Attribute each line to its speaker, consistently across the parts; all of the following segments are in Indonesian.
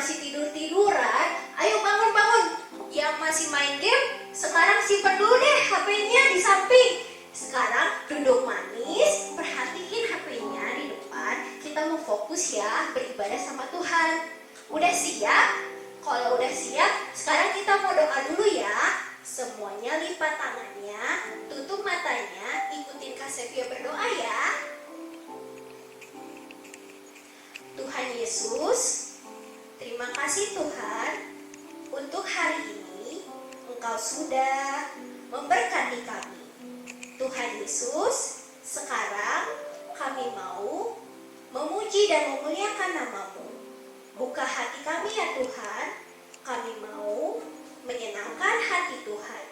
Speaker 1: masih tidur-tiduran, ayo bangun-bangun. Yang masih main game, sekarang simpan dulu deh HP-nya di samping. Sekarang duduk manis, perhatiin HP-nya di depan. Kita mau fokus ya beribadah sama Tuhan. Udah siap? Kalau udah siap, sekarang kita mau doa dulu ya. Semuanya lipat tangannya, tutup matanya, ikutin Kak Sevia berdoa ya. Tuhan Yesus, terima kasih Tuhan untuk hari ini Engkau sudah memberkati kami. Tuhan Yesus, sekarang kami mau memuji dan memuliakan nama-Mu. Buka hati kami ya Tuhan, kami mau menyenangkan hati Tuhan.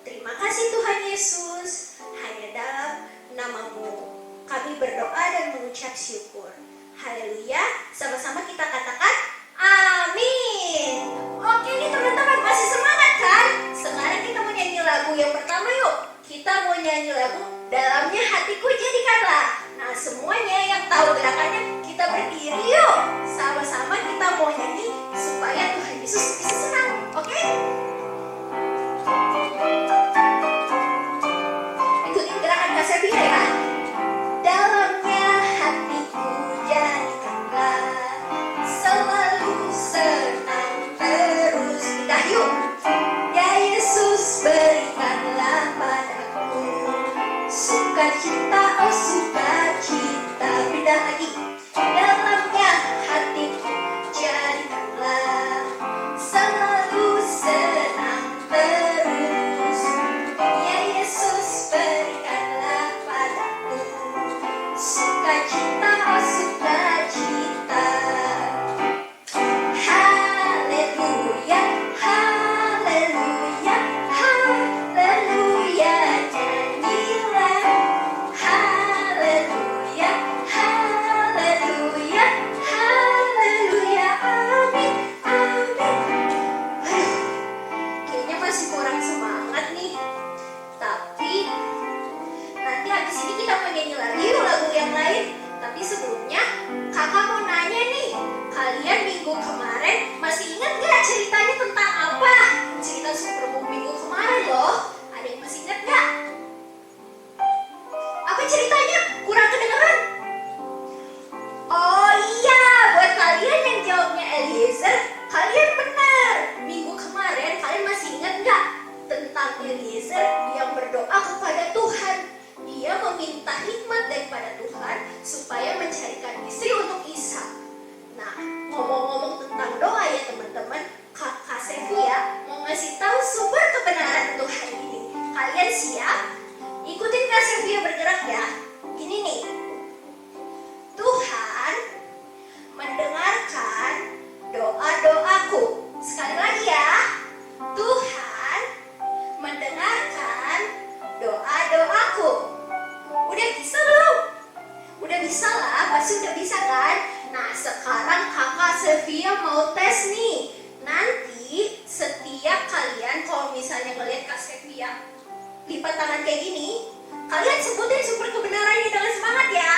Speaker 1: Terima kasih Tuhan Yesus, hanya dalam nama-Mu kami berdoa dan mengucap syukur. Haleluya, sama-sama kita katakan amin. Oke nih teman-teman, masih semangat kan? Sekarang kita mau nyanyi lagu yang pertama yuk. Kita mau nyanyi lagu Dalamnya Hatiku Jadikanlah. Nah semuanya yang tahu gerakannya kita berdiri yuk. Sama-sama kita mau nyanyi supaya Tuhan Yesus bisa senang. Oke? Ikutin gerakan Kak Sevia ya. Dalamnya hatiku jadikanlah selalu senang terus. Kita yuk. Ya Yesus berikanlah padaku sukacita, oh sukacita. Pindah lagi. Dalamnya hatiku jadikanlah selalu senang terus. Ya Yesus berikanlah padaku sukacita, oh sukacita. Haleluya, haleluya, haleluya, nyanyilah. Haleluya, haleluya, haleluya, amin, amin. Kayaknya masih kurang semangat nih. Tapi nanti habis ini kita mau nyanyi lagi yuk lagu yang lain. Tapi sebelumnya kakak mau nanya nih, kalian minggu kemarin masih ingat gak ceritanya tentang apa? Cerita Superbook minggu kemarin loh. Ada yang masih ingat gak? Apa ceritanya? Kurang kedengeran? Oh iya, buat kalian yang jawabnya Eliezer, kalian benar. Minggu kemarin kalian masih ingat gak tentang Eliezer yang berdoa kepada Tuhan? Dia meminta hikmat daripada Tuhan supaya mencarikan istri untuk Ishak. Nah, ngomong-ngomong tentang doa ya teman-teman, Kak Sevia mau ngasih tahu sumber kebenaran untuk hari ini. Kalian siap? Ikutin Kak Sevia bergerak ya. Ini nih, Tuhan mendengarkan doa-doaku. Sekali lagi ya, Tuhan mendengarkan doa-doaku. Udah bisa belum? Udah bisa lah, pasti udah bisa kan? Nah sekarang kakak Sevia mau tes nih. Nanti setiap kalian kalau misalnya ngeliat Kak Sevia lipat tangan kayak gini, kalian sebutin sumber kebenarannya dengan semangat ya.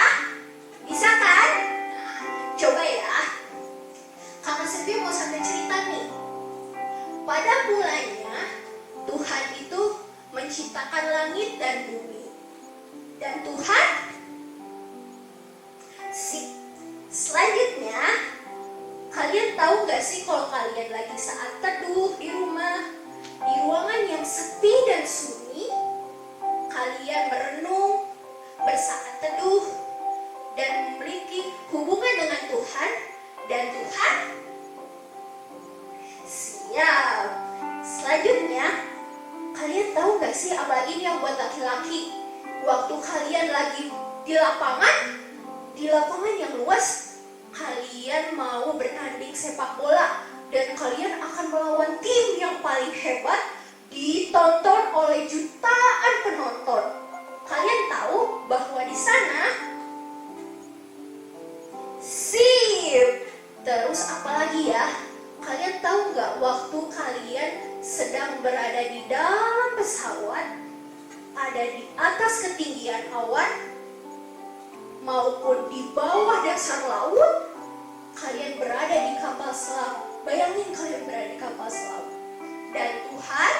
Speaker 1: Bisa kan? Nah, coba ya. Kakak Sevia mau sambil cerita nih. Pada mulanya Tuhan itu menciptakan langit dan bumi. Dan Tuhan selanjutnya, kalian tahu gak sih kalau kalian lagi saat teduh di rumah, di ruangan yang sepi dan sunyi, kalian merenung, bersaat teduh, dan memiliki hubungan dengan Tuhan, dan Tuhan siap. Selanjutnya, kalian tahu gak sih, apalagi ini yang buat laki-laki, waktu kalian lagi di lapangan yang luas, kalian mau bertanding sepak bola dan kalian akan melawan tim yang paling hebat, ditonton oleh jutaan penonton. Kalian tahu bahwa di sana sip. Terus apalagi ya? Kalian tahu nggak waktu kalian sedang berada di dalam pesawat, ada di atas ketinggian awan maupun di bawah dasar laut, kalian berada di kapal selam wasallam. Dan Tuhan,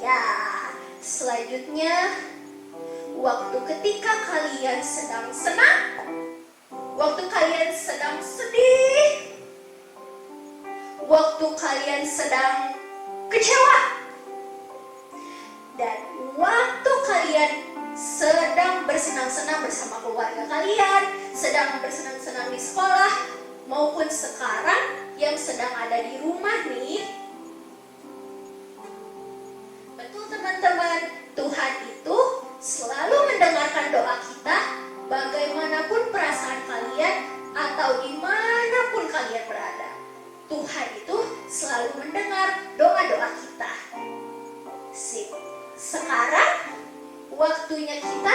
Speaker 1: ya, selanjutnya waktu ketika kalian sedang senang, waktu kalian sedang sedih, waktu kalian sedang kecewa, dan waktu kalian sedang bersenang-senang bersama keluarga kalian, sedang bersenang-senang di sekolah, maupun sekarang yang sedang ada di rumah nih. Betul teman-teman, Tuhan itu selalu mendengarkan doa kita, bagaimanapun perasaan kalian atau dimanapun kalian berada. Tuhan itu selalu mendengar doa-doa kita. Sip. Sekarang waktunya kita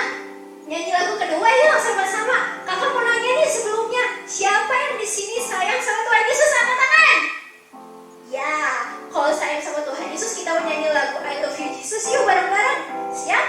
Speaker 1: nyanyi lagu kedua yuk sama-sama. Kakak mau nanya nih sebelumnya, siapa yang di sini sayang sama Tuhan Yesus? Angkat tangan. Ya, kalau sayang sama Tuhan Yesus kita mau nyanyi lagu I Love You Jesus yuk bareng-bareng. Siap?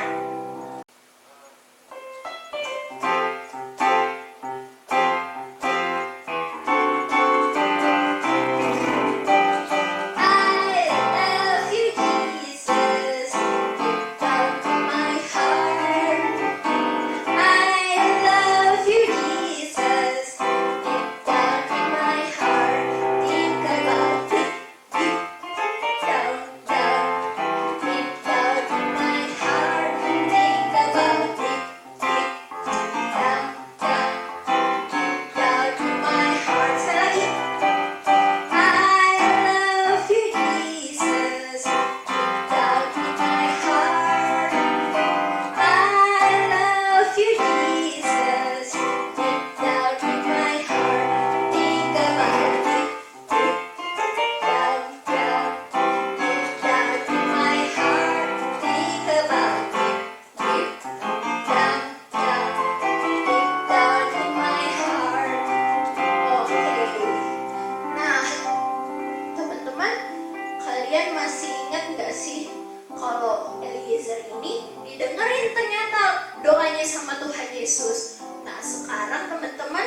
Speaker 1: Kalian masih ingat gak sih kalau Eliezer ini didengerin ternyata doanya sama Tuhan Yesus. Nah sekarang teman-teman,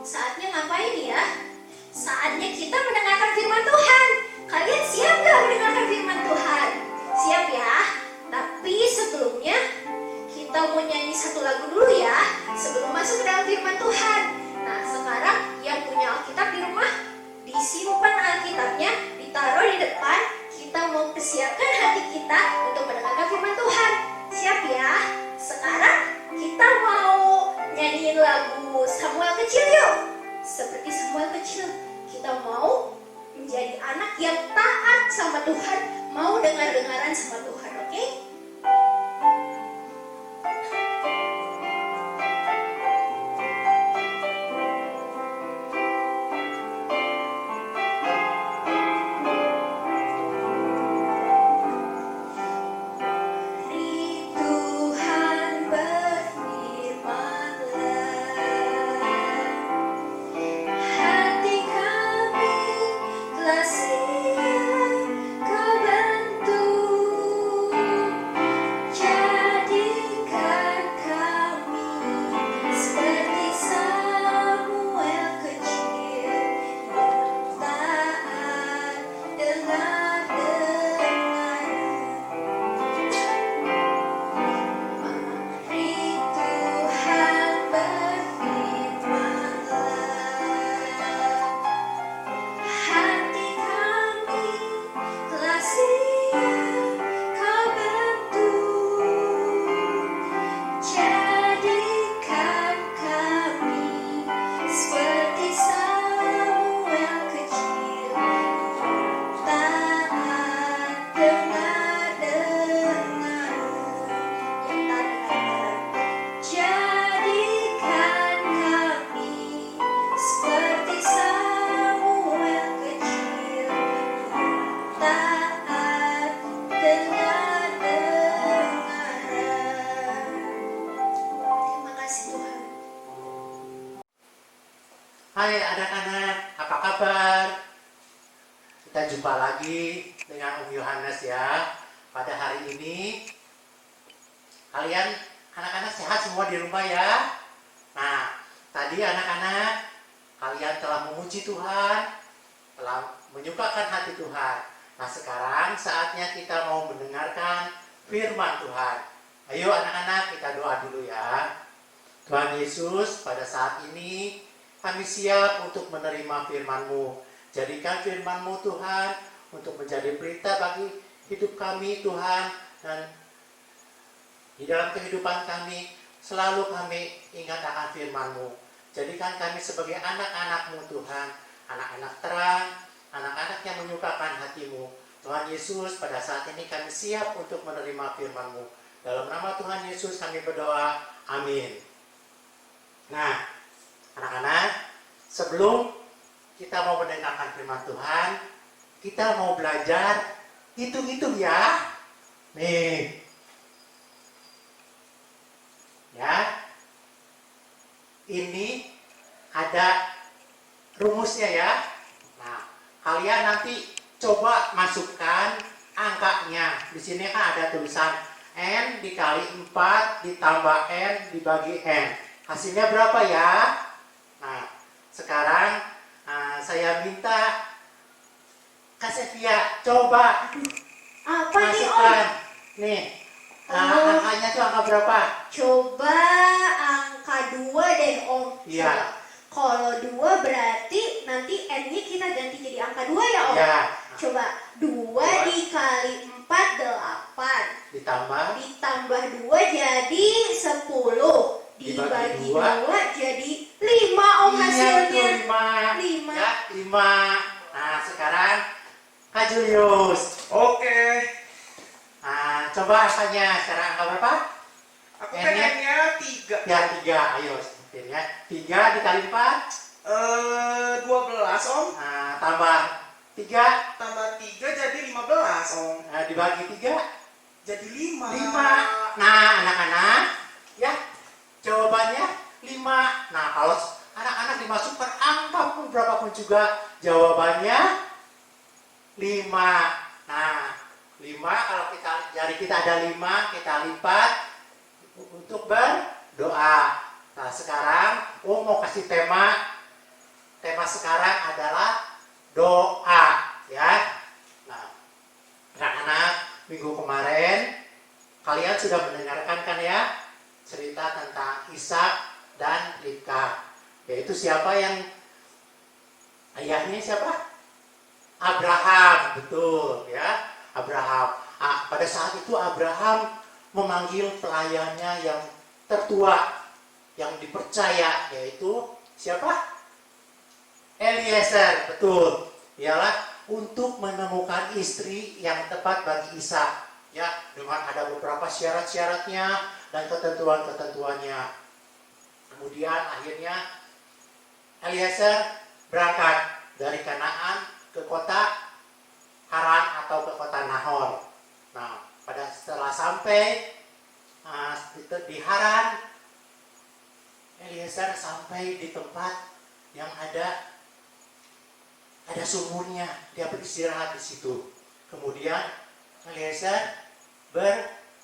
Speaker 1: saatnya ngapain ya? Saatnya kita mendengarkan firman Tuhan. Kalian siap gak mendengarkan firman Tuhan? Siap ya? Tapi sebelumnya kita mau nyanyi satu lagu dulu ya, sebelum masuk ke dalam firman Tuhan. Nah sekarang yang punya Alkitab di rumah, disimpan Alkitabnya, ditaruh di depan. Kita mau persiapkan hati kita untuk mendengarkan firman Tuhan. Siap ya? Sekarang kita mau nyanyiin lagu Samuel kecil yuk. Seperti Samuel kecil, kita mau menjadi anak yang taat sama Tuhan, mau dengar-dengaran sama Tuhan, oke?
Speaker 2: Hai anak-anak, apa kabar? Kita jumpa lagi dengan Om Yohanes ya. Pada hari ini, kalian anak-anak sehat semua di rumah ya? Nah, tadi anak-anak, kalian telah memuji Tuhan, telah menyukakan hati Tuhan. Nah sekarang saatnya kita mau mendengarkan firman Tuhan. Ayo anak-anak kita doa dulu ya. Tuhan Yesus, pada saat ini kami siap untuk menerima firman-Mu. Jadikan firman-Mu Tuhan untuk menjadi berita bagi hidup kami Tuhan. Dan di dalam kehidupan kami selalu kami ingat akan firman-Mu. Jadikan kami sebagai anak-anak-Mu Tuhan. Anak-anak terang, anak-anak yang menyukakan hati-Mu. Tuhan Yesus, pada saat ini kami siap untuk menerima firman-Mu. Dalam nama Tuhan Yesus kami berdoa. Amin. Nah, anak-anak, sebelum kita mau mendengarkan firman Tuhan, kita mau belajar hitung-hitung ya. Nih. Ya. Ini ada rumusnya ya. Nah, kalian nanti coba masukkan angkanya. Di sini kan ada tulisan N dikali 4 ditambah N dibagi N. Hasilnya berapa ya? Nah, sekarang saya minta Kak Sevia coba
Speaker 1: Apa nih Om?
Speaker 2: masukkan. Nih, angkanya tuh angka berapa?
Speaker 1: Coba angka 2 deh Om.
Speaker 2: Iya.
Speaker 1: Kalau 2 berarti nanti N-nya kita ganti jadi angka 2 ya Om?
Speaker 2: Ya.
Speaker 1: Coba 2 dikali 4 8. Ditambah 2 jadi 10. Dibagi 2 jadi 5 Om hasilnya.
Speaker 2: Iya, itu 5.
Speaker 1: 5.
Speaker 2: Ya, 5. Nah, sekarang Kak Julius.
Speaker 3: Oke.
Speaker 2: Nah, coba angkanya. Sekarang angka berapa?
Speaker 3: Aku
Speaker 2: N-nya?
Speaker 3: pengennya 3.
Speaker 2: Ya, 3. Ayo, sebutin ya. 3 dikali 4.
Speaker 3: 12 Om.
Speaker 2: Nah, tambah 3.
Speaker 3: Tambah 3 jadi 15 Om.
Speaker 2: Nah, dibagi 3.
Speaker 3: Jadi 5.
Speaker 2: 5. Nah, anak-anak. Ya, jawabannya 5. Nah, kalau anak-anak dimasukkan angka pun berapapun juga, jawabannya 5. Nah, 5 kalau jari kita ada 5, kita lipat untuk berdoa. Nah, sekarang mau kasih tema. Tema sekarang adalah doa, ya. Nah, anak-anak, minggu kemarin kalian sudah mendengarkan kan ya cerita tentang Ishak dan Ribka. Yaitu siapa yang ayahnya siapa? Abraham, betul ya. Abraham. Pada saat itu Abraham memanggil pelayannya yang tertua, yang dipercaya, yaitu siapa? Eliezer, betul. Ialah untuk menemukan istri yang tepat bagi Ishak, ya, dengan ada beberapa syarat-syaratnya dan ketentuan-ketentuannya. Kemudian akhirnya Eliezer berangkat dari Kanaan ke kota Haran atau ke kota Nahor. Nah, setelah sampai di Haran, Eliezer sampai di tempat yang ada sumurnya. Dia beristirahat di situ. Kemudian Eliezer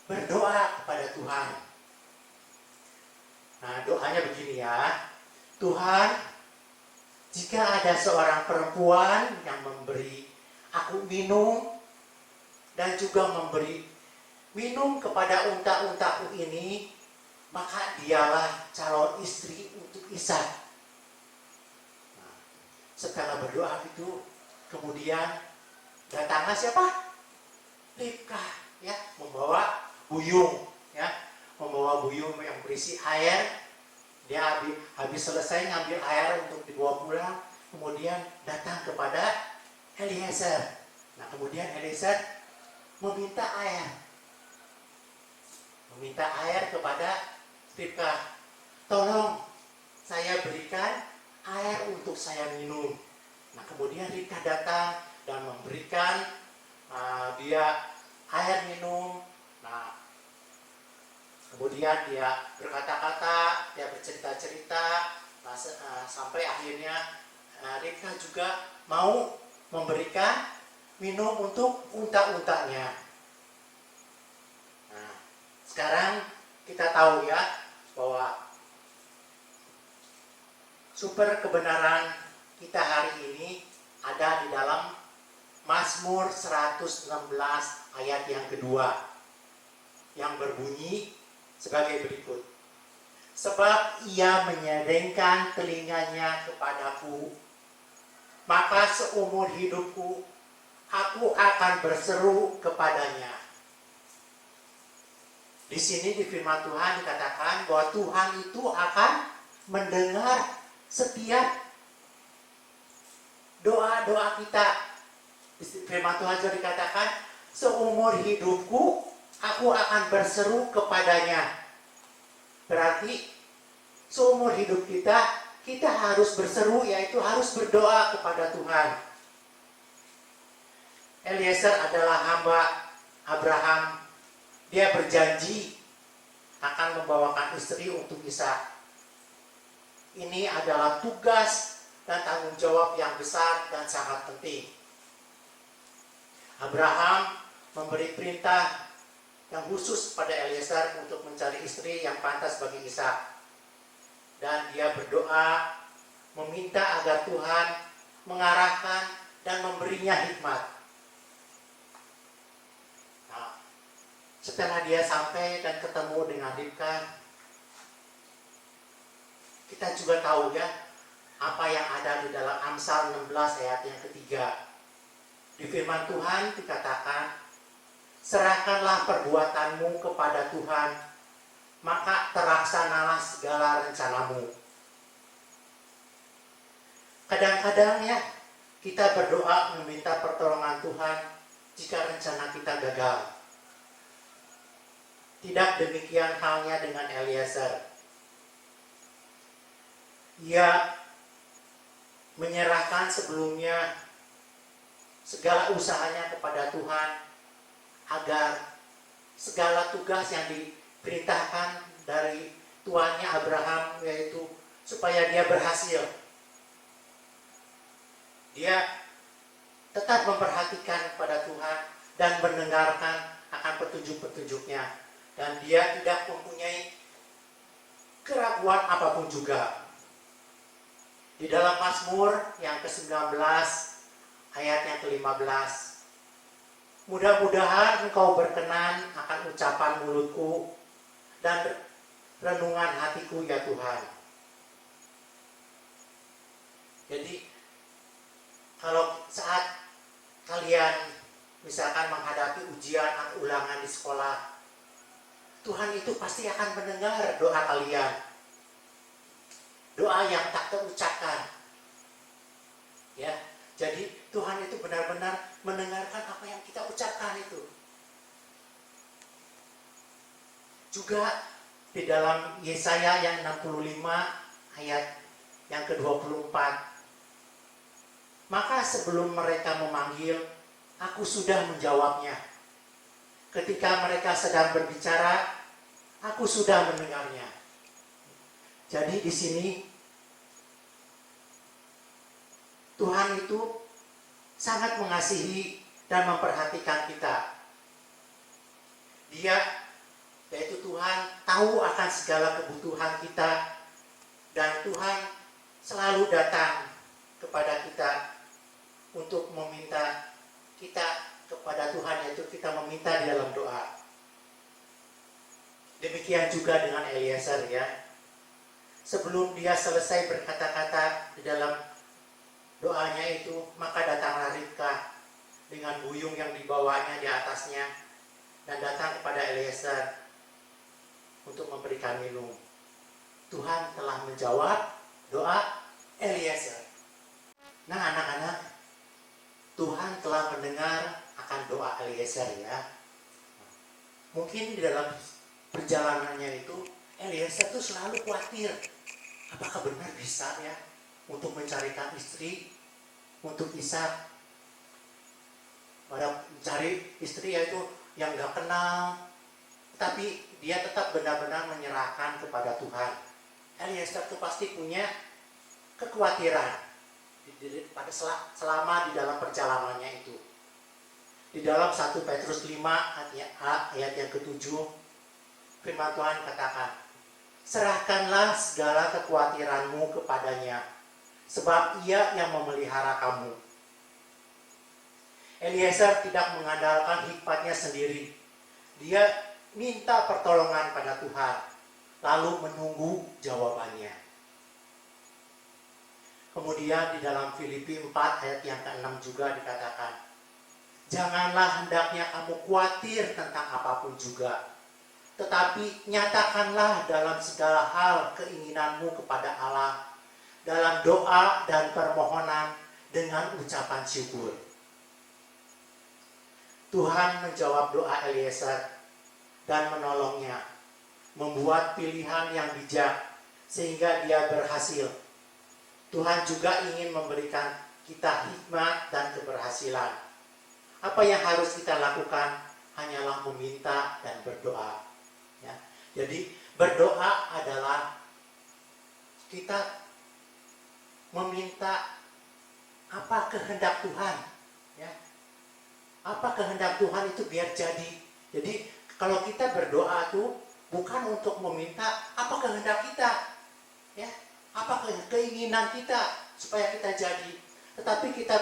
Speaker 2: berdoa kepada Tuhan. Nah, doanya begini ya. Tuhan, jika ada seorang perempuan yang memberi aku minum dan juga memberi minum kepada unta-untaku ini, maka dialah calon istri untuk Ishak. Nah, setelah berdoa itu, kemudian datanglah siapa? Ribka, ya, membawa buyung, ya, membawa buyung yang berisi air. Dia habis selesai ngambil air untuk dibawa pulang, kemudian datang kepada Eliezer. Nah, kemudian Eliezer meminta air kepada Ribka. Tolong saya berikan air untuk saya minum. Nah, kemudian Ribka datang dan memberikan dia air minum. Nah, kemudian dia berkata-kata, dia bercerita-cerita, sampai akhirnya Ribka juga mau memberikan minum untuk unta-untanya. Nah, sekarang kita tahu ya bahwa sumber kebenaran kita hari ini ada di dalam Mazmur 116 ayat yang kedua, yang berbunyi sebagai berikut. Sebab ia menyadengkan telinganya kepadaku, maka seumur hidupku aku akan berseru kepadanya. Di sini di firman Tuhan dikatakan bahwa Tuhan itu akan mendengar setiap doa-doa kita. Di firman Tuhan juga dikatakan, seumur hidupku aku akan berseru kepadanya. Berarti seumur hidup kita harus berseru, yaitu harus berdoa kepada Tuhan. Eliezer adalah hamba Abraham. Dia berjanji akan membawakan istri untuk Ishak. Ini adalah tugas dan tanggung jawab yang besar dan sangat penting. Abraham memberi perintah yang khusus pada Eliezer untuk mencari istri yang pantas bagi Ishak. Dan dia berdoa meminta agar Tuhan mengarahkan dan memberinya hikmat. Setelah dia sampai dan ketemu dengan Ribka, kita juga tahu ya apa yang ada di dalam Amsal 16 ayat yang ketiga. Di firman Tuhan dikatakan, serahkanlah perbuatanmu kepada Tuhan, maka terlaksanalah segala rencanamu. Kadang-kadang ya kita berdoa meminta pertolongan Tuhan jika rencana kita gagal. Tidak demikian halnya dengan Eliezer. Ia menyerahkan sebelumnya segala usahanya kepada Tuhan agar segala tugas yang diperintahkan dari tuannya Abraham, yaitu supaya dia berhasil. Dia tetap memperhatikan kepada Tuhan dan mendengarkan akan petunjuk-petunjuknya. Dan dia tidak mempunyai keraguan apapun juga. Di dalam Mazmur yang ke-19 ayat yang ke-15, mudah-mudahan engkau berkenan akan ucapan mulutku dan renungan hatiku ya Tuhan. Jadi kalau saat kalian misalkan menghadapi ujian ulangan di sekolah, Tuhan itu pasti akan mendengar doa kalian. Doa yang tak terucapkan. Ya, jadi Tuhan itu benar-benar mendengarkan apa yang kita ucapkan itu. Juga di dalam Yesaya yang 65 ayat yang ke-24. Maka sebelum mereka memanggil, aku sudah menjawabnya. Ketika mereka sedang berbicara, aku sudah mendengarnya. Jadi di sini Tuhan itu sangat mengasihi dan memperhatikan kita. Dia, yaitu Tuhan, tahu akan segala kebutuhan kita, dan Tuhan selalu datang kepada kita untuk meminta kita kepada Tuhan, yaitu kita meminta di dalam doa. Demikian juga dengan Eliezer ya. Sebelum dia selesai berkata-kata di dalam doanya itu, maka datanglah Ribka dengan buyung yang dibawanya di atasnya dan datang kepada Eliezer untuk memberikan minum. Tuhan telah menjawab doa Eliezer. Nah anak-anak, Tuhan telah mendengar akan doa Eliezer ya. Mungkin di dalam perjalanannya itu Eliezer itu selalu khawatir, apakah benar bisa ya untuk mencarikan istri untuk Ishak. Pada mencari istri yaitu yang gak kenal, tapi dia tetap benar-benar menyerahkan kepada Tuhan. Eliezer itu pasti punya kekhawatiran pada selama di dalam perjalanannya itu. Di dalam 1 Petrus 5 ayat yang ke-7, firman Tuhan katakan, serahkanlah segala kekhawatiranmu kepadanya, sebab ia yang memelihara kamu. Eliezer tidak mengandalkan hikmatnya sendiri. Dia minta pertolongan pada Tuhan, lalu menunggu jawabannya. Kemudian di dalam Filipi 4 ayat yang ke-6 juga dikatakan, janganlah hendaknya kamu khawatir tentang apapun juga, tetapi nyatakanlah dalam segala hal keinginanmu kepada Allah, dalam doa dan permohonan dengan ucapan syukur. Tuhan menjawab doa Eliezer dan menolongnya, membuat pilihan yang bijak sehingga dia berhasil. Tuhan juga ingin memberikan kita hikmat dan keberhasilan. Apa yang harus kita lakukan hanyalah meminta dan berdoa. Ya. Jadi berdoa adalah kita meminta apa kehendak Tuhan. Ya. Apa kehendak Tuhan itu biar jadi. Jadi kalau kita berdoa tuh bukan untuk meminta apa kehendak kita, ya, apa keinginan kita supaya kita jadi, tetapi kita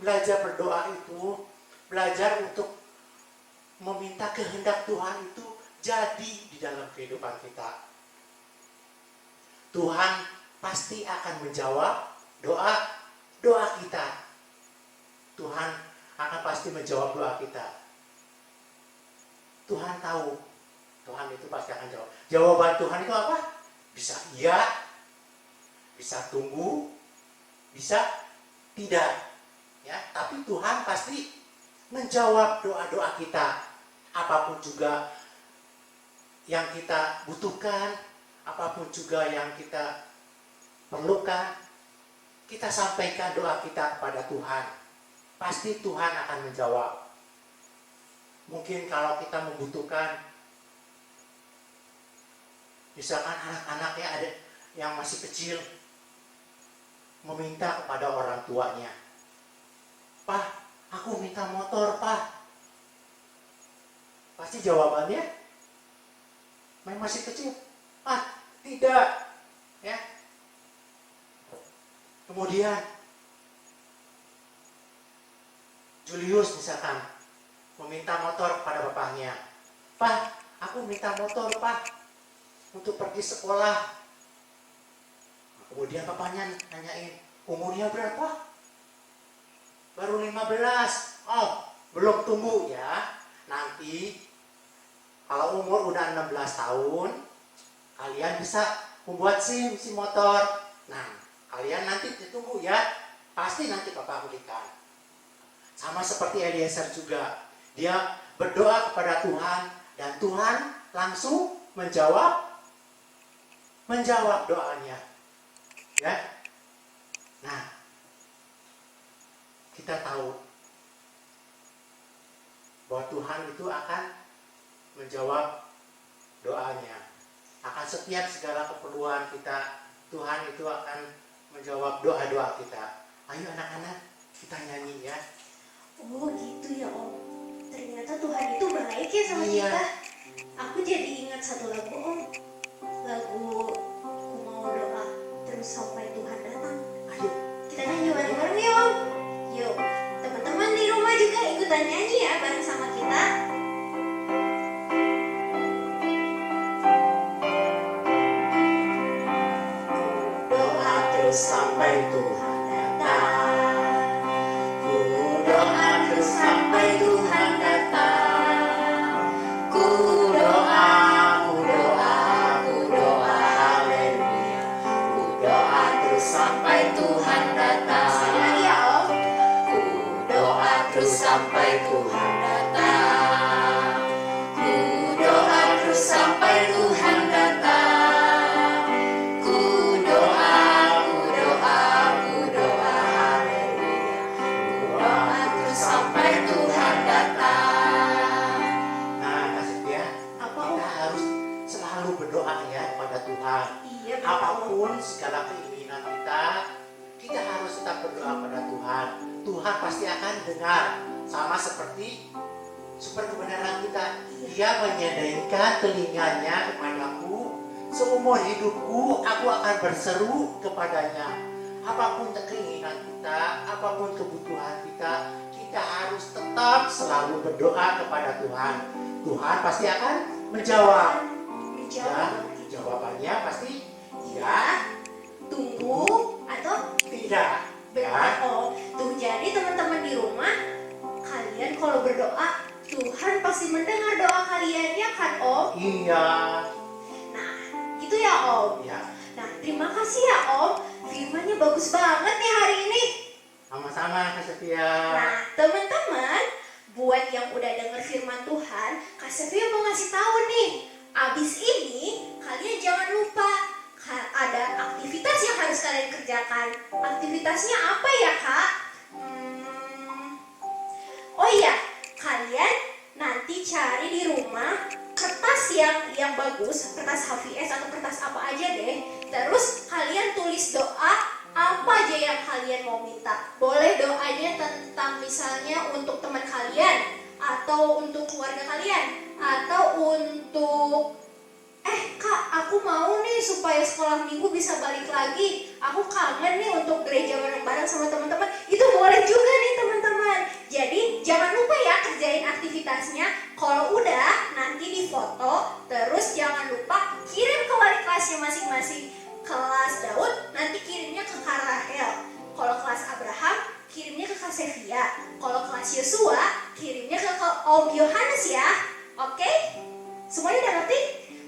Speaker 2: belajar berdoa itu belajar untuk meminta kehendak Tuhan itu jadi di dalam kehidupan kita. Tuhan pasti akan menjawab doa kita. Tuhan akan pasti menjawab doa kita. Tuhan tahu, Tuhan itu pasti akan jawab. Jawaban Tuhan itu apa? Bisa iya, bisa tunggu, bisa tidak. Ya, tapi Tuhan pasti menjawab doa-doa kita. Apapun juga yang kita butuhkan, apapun juga yang kita perlukan, kita sampaikan doa kita kepada Tuhan. Pasti Tuhan akan menjawab. Mungkin kalau kita membutuhkan, misalkan anak-anaknya ada yang masih kecil, meminta kepada orang tuanya, "Pak, aku minta motor, Pak." Pasti jawabannya, masih kecil, tidak. Ya. Kemudian Julius misalkan meminta motor kepada bapaknya, "Pak, aku minta motor, Pak, untuk pergi sekolah." Kemudian bapaknya nanyain, "Umurnya berapa?" "Baru 15." "Oh, belum, tunggu ya. Nanti kalau umur udah 16 tahun, kalian bisa membuat SIM motor. Nah, kalian nanti ditunggu ya. Pasti nanti Bapak belikan." Sama seperti Eliezer juga. Dia berdoa kepada Tuhan dan Tuhan langsung menjawab doanya. Ya. Nah, kita tahu bahwa Tuhan itu akan menjawab doanya. Akan setiap segala keperluan kita, Tuhan itu akan menjawab doa-doa kita. Ayo anak-anak, kita nyanyi ya.
Speaker 1: Oh gitu ya Om. Ternyata Tuhan itu baik ya sama
Speaker 2: Iya.
Speaker 1: kita. Aku jadi ingat satu lagu Om. Lagu Ku Mau Doa Terus Sampai Tuhan Datang.
Speaker 2: Ayo.
Speaker 1: Kita nyanyi bareng-bareng ya Om. Yuk, teman-teman di rumah juga ikutan nyanyi ya bareng sama kita.
Speaker 2: Doa terus sampai Tuhan datang. Ku doa terus sampai Tuhan datang. Ku doa, haleluya. Ku doa terus sampai Tuhan datang.
Speaker 1: Sekali lagi ya Om.
Speaker 2: Ku doa terus sampai Tuhan datang. Ku doa terus sampai Tuhan datang. Ku doa, haleluya. Ku doa terus sampai Tuhan datang. Nah, kasih ya,
Speaker 1: Apa
Speaker 2: kita
Speaker 1: Om?
Speaker 2: harus selalu berdoa ya kepada Tuhan.
Speaker 1: Iya betul.
Speaker 2: Apapun segala keinginan kita harus tetap berdoa pada Tuhan. Tuhan pasti akan dengar. Sama seperti sumber kebenaran kita. Dia menyediakan telinganya kepadaku. Seumur hidupku aku akan berseru kepadanya. Apapun keinginan kita, apapun kebutuhan kita kita harus tetap selalu berdoa kepada Tuhan. Tuhan pasti akan menjawab. Ya, jawabannya pasti ya,
Speaker 1: tunggu atau
Speaker 2: tidak.
Speaker 1: benar. Oh, tuh jadi teman-teman di rumah, kalian kalau berdoa, Tuhan pasti mendengar doa kalian, ya kan Om?
Speaker 2: Iya.
Speaker 1: Nah, itu ya Om.
Speaker 2: Ya,
Speaker 1: Nah, terima kasih ya Om. Firmannya bagus banget nih hari ini.
Speaker 2: sama-sama Kak Sofia.
Speaker 1: Nah, teman-teman, buat yang udah denger firman Tuhan, Kak Sofia mau ngasih tahu nih. Abis ini, kalian jangan lupa ada aktivitas yang harus kalian kerjakan. Aktivitasnya apa ya, Kak? Oh iya, kalian nanti cari di rumah kertas yang bagus, kertas HVS atau kertas apa aja deh. Terus kalian tulis doa apa aja yang kalian mau minta. Boleh doanya tentang misalnya untuk teman kalian, atau untuk keluarga kalian, atau untuk Kak, aku mau nih supaya sekolah minggu bisa balik lagi. Aku kangen nih untuk gereja bareng-bareng sama teman-teman. Itu boleh juga nih teman-teman. Jadi jangan lupa ya kerjain aktivitasnya. Kalau udah nanti difoto. Terus jangan lupa kirim ke wali kelasnya masing-masing. Kelas Daud nanti kirimnya ke Kak Rahel. Kalau kelas Abraham kirimnya ke Kak Sevia. Kalau kelas Yosua kirimnya ke Om Yohanes ya. Oke? Semuanya udah ngerti?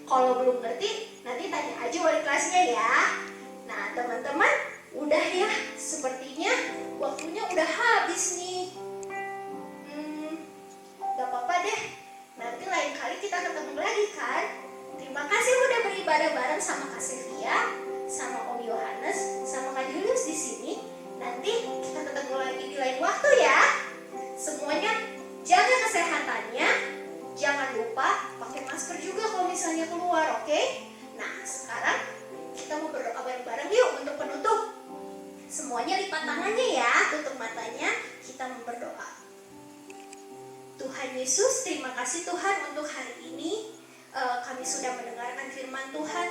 Speaker 1: Kalau belum ngerti, nanti tanya aja wali kelasnya ya. Nah, teman-teman, udah ya. Sepertinya waktunya udah habis nih. Gak apa-apa deh. Nanti lain kali kita ketemu lagi kan. Terima kasih udah beribadah bareng sama Kak Sevia, sama Om Yohanes, sama Kak Julius di sini. Nanti kita ketemu lagi di lain waktu ya. Semuanya jaga kesehatannya. Jangan lupa pakai masker juga kalau misalnya keluar, oke? Nah, sekarang kita mau berdoa bareng-bareng yuk untuk penutup. Semuanya lipat tangannya ya, tutup matanya, kita mau berdoa. Tuhan Yesus, terima kasih Tuhan untuk hari ini. Kami sudah mendengarkan firman Tuhan.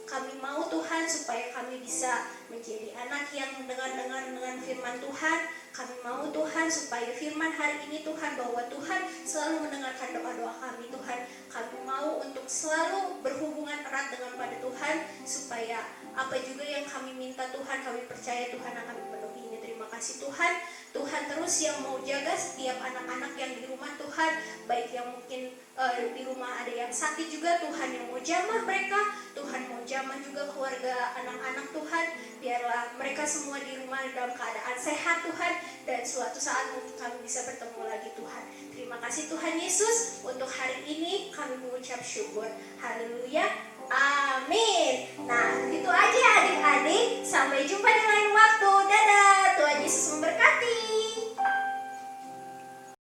Speaker 1: Kami mau Tuhan supaya kami bisa menjadi anak yang mendengar-dengar dengan firman Tuhan. Kami mau Tuhan supaya firman hari ini Tuhan, bahwa Tuhan selalu mendengarkan doa-doa kami Tuhan. Kami mau untuk selalu berhubungan erat dengan pada Tuhan, supaya apa juga yang kami minta Tuhan, kami percaya Tuhan akan memenuhinya. Terima kasih Tuhan. Tuhan terus yang mau jaga setiap anak-anak yang di rumah Tuhan, baik yang mungkin di rumah ada yang sakit juga, Tuhan yang mau jamah mereka, Tuhan mau jamah juga keluarga anak-anak Tuhan, biarlah mereka semua di rumah dalam keadaan sehat Tuhan, dan suatu saat mungkin kami bisa bertemu lagi Tuhan. Terima kasih Tuhan Yesus, untuk hari ini kami mengucap syukur. Haleluya, amin. Nah, itu aja adik-adik, sampai jumpa di lain waktu. Dadah, Tuhan Yesus memberkati.